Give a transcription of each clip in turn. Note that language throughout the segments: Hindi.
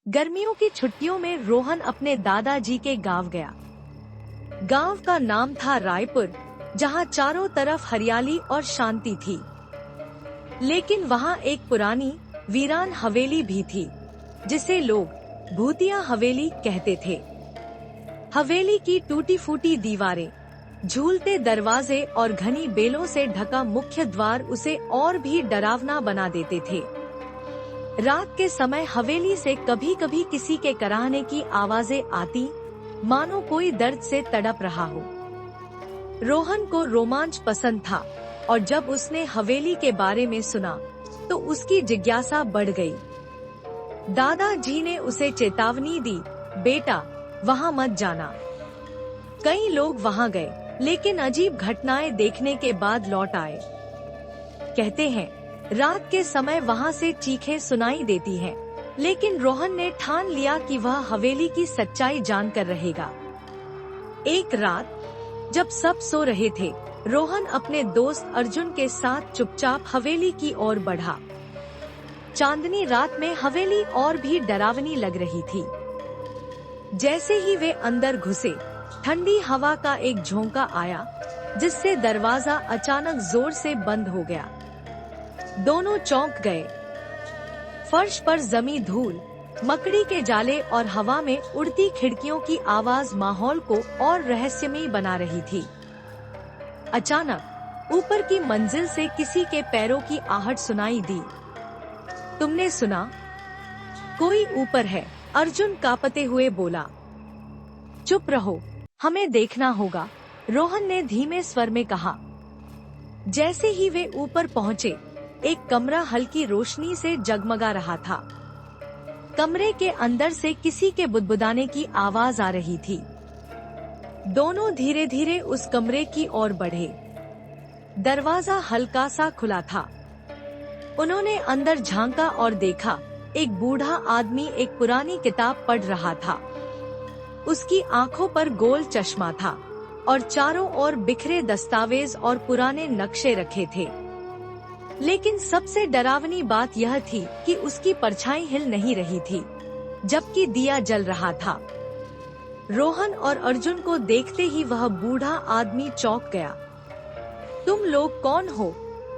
गर्मियों की छुट्टियों में रोहन अपने दादाजी के गांव गया। गांव का नाम था रायपुर, जहां चारों तरफ हरियाली और शांति थी। लेकिन वहां एक पुरानी वीरान हवेली भी थी, जिसे लोग भूतिया हवेली कहते थे। हवेली की टूटी फूटी दीवारें, झूलते दरवाजे और घनी बेलों से ढका मुख्य द्वार उसे और भी डरावना बना देते थे। रात के समय हवेली से कभी कभी किसी के कराहने की आवाजें आती, मानो कोई दर्द से तड़प रहा हो। रोहन को रोमांच पसंद था और जब उसने हवेली के बारे में सुना तो उसकी जिज्ञासा बढ़ गई। दादाजी ने उसे चेतावनी दी, बेटा वहां मत जाना। कई लोग वहां गए, लेकिन अजीब घटनाएं देखने के बाद लौट आए। कहते हैं रात के समय वहां से चीखें सुनाई देती हैं, लेकिन रोहन ने ठान लिया कि वह हवेली की सच्चाई जानकर रहेगा। एक रात जब सब सो रहे थे, रोहन अपने दोस्त अर्जुन के साथ चुपचाप हवेली की ओर बढ़ा। चांदनी रात में हवेली और भी डरावनी लग रही थी। जैसे ही वे अंदर घुसे, ठंडी हवा का एक झोंका आया, जिससे दरवाजा अचानक जोर से बंद हो गया। दोनों चौंक गए। फर्श पर जमी धूल, मकड़ी के जाले और हवा में उड़ती खिड़कियों की आवाज माहौल को और रहस्यमयी बना रही थी। अचानक ऊपर की मंजिल से किसी के पैरों की आहट सुनाई दी। तुमने सुना? कोई ऊपर है, अर्जुन कांपते हुए बोला। चुप रहो, हमें देखना होगा, रोहन ने धीमे स्वर में कहा। जैसे ही वे ऊपर पहुंचे, एक कमरा हल्की रोशनी से जगमगा रहा था। कमरे के अंदर से किसी के बुदबुदाने की आवाज आ रही थी। दोनों धीरे धीरे उस कमरे की ओर बढ़े। दरवाजा हल्का सा खुला था। उन्होंने अंदर झांका और देखा, एक बूढ़ा आदमी एक पुरानी किताब पढ़ रहा था। उसकी आंखों पर गोल चश्मा था और चारों ओर बिखरे दस्तावेज और पुराने नक्शे रखे थे। लेकिन सबसे डरावनी बात यह थी कि उसकी परछाई हिल नहीं रही थी, जबकि दिया जल रहा था। रोहन और अर्जुन को देखते ही वह बूढ़ा आदमी चौंक गया। तुम लोग कौन हो?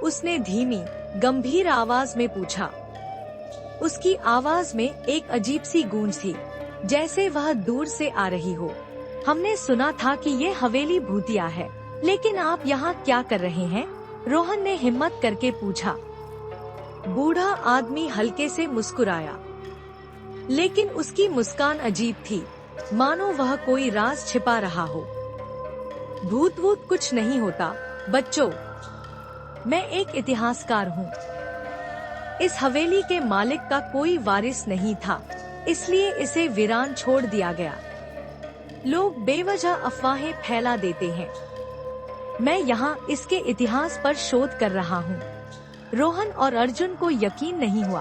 उसने धीमी, गंभीर आवाज में पूछा। उसकी आवाज में एक अजीब सी गूंज थी, जैसे वह दूर से आ रही हो। हमने सुना था कि ये हवेली भूतिया है, लेकिन आप यहाँ क्या कर रहे हैं? रोहन ने हिम्मत करके पूछा। बूढ़ा आदमी हल्के से मुस्कुराया, लेकिन उसकी मुस्कान अजीब थी, मानो वह कोई राज छिपा रहा हो। भूत वूत कुछ नहीं होता बच्चों, मैं एक इतिहासकार हूँ। इस हवेली के मालिक का कोई वारिस नहीं था, इसलिए इसे वीरान छोड़ दिया गया। लोग बेवजह अफवाहें फैला देते हैं। मैं यहाँ इसके इतिहास पर शोध कर रहा हूँ। रोहन और अर्जुन को यकीन नहीं हुआ।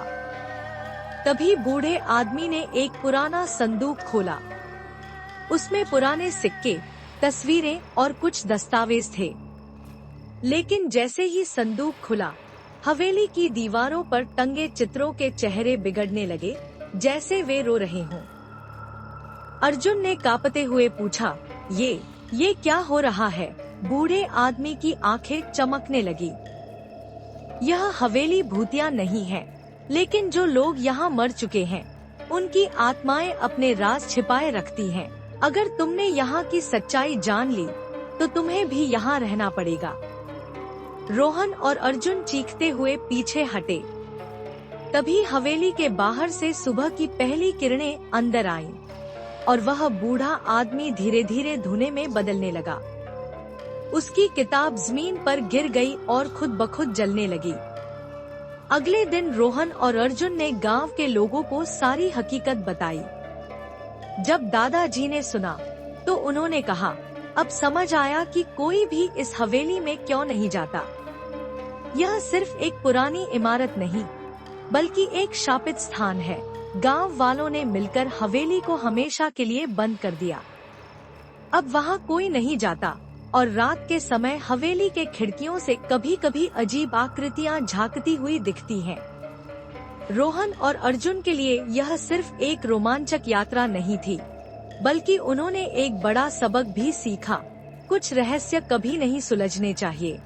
तभी बूढ़े आदमी ने एक पुराना संदूक खोला। उसमें पुराने सिक्के, तस्वीरें और कुछ दस्तावेज थे। लेकिन जैसे ही संदूक खुला, हवेली की दीवारों पर टंगे चित्रों के चेहरे बिगड़ने लगे, जैसे वे रो रहे हों। अर्जुन ने कांपते हुए पूछा, ये क्या हो रहा है? बूढ़े आदमी की आंखें चमकने लगी। यह हवेली भूतिया नहीं है, लेकिन जो लोग यहाँ मर चुके हैं, उनकी आत्माएं अपने राज छिपाए रखती हैं। अगर तुमने यहाँ की सच्चाई जान ली, तो तुम्हें भी यहाँ रहना पड़ेगा। रोहन और अर्जुन चीखते हुए पीछे हटे। तभी हवेली के बाहर से सुबह की पहली किरणें अंदर आईं, और वह बूढ़ा आदमी धीरे धीरे धुएं में बदलने लगा। उसकी किताब जमीन पर गिर गई और खुद ब खुद जलने लगी। अगले दिन रोहन और अर्जुन ने गांव के लोगों को सारी हकीकत बताई। जब दादाजी ने सुना, तो उन्होंने कहा, अब समझ आया कि कोई भी इस हवेली में क्यों नहीं जाता। यह सिर्फ एक पुरानी इमारत नहीं, बल्कि एक शापित स्थान है। गांव वालों ने मिलकर हवेली को हमेशा के लिए बंद कर दिया। अब वहां कोई नहीं जाता, और रात के समय हवेली के खिड़कियों से कभी कभी अजीब आकृतियां झांकती हुई दिखती हैं। रोहन और अर्जुन के लिए यह सिर्फ एक रोमांचक यात्रा नहीं थी, बल्कि उन्होंने एक बड़ा सबक भी सीखा। कुछ रहस्य कभी नहीं सुलझने चाहिए,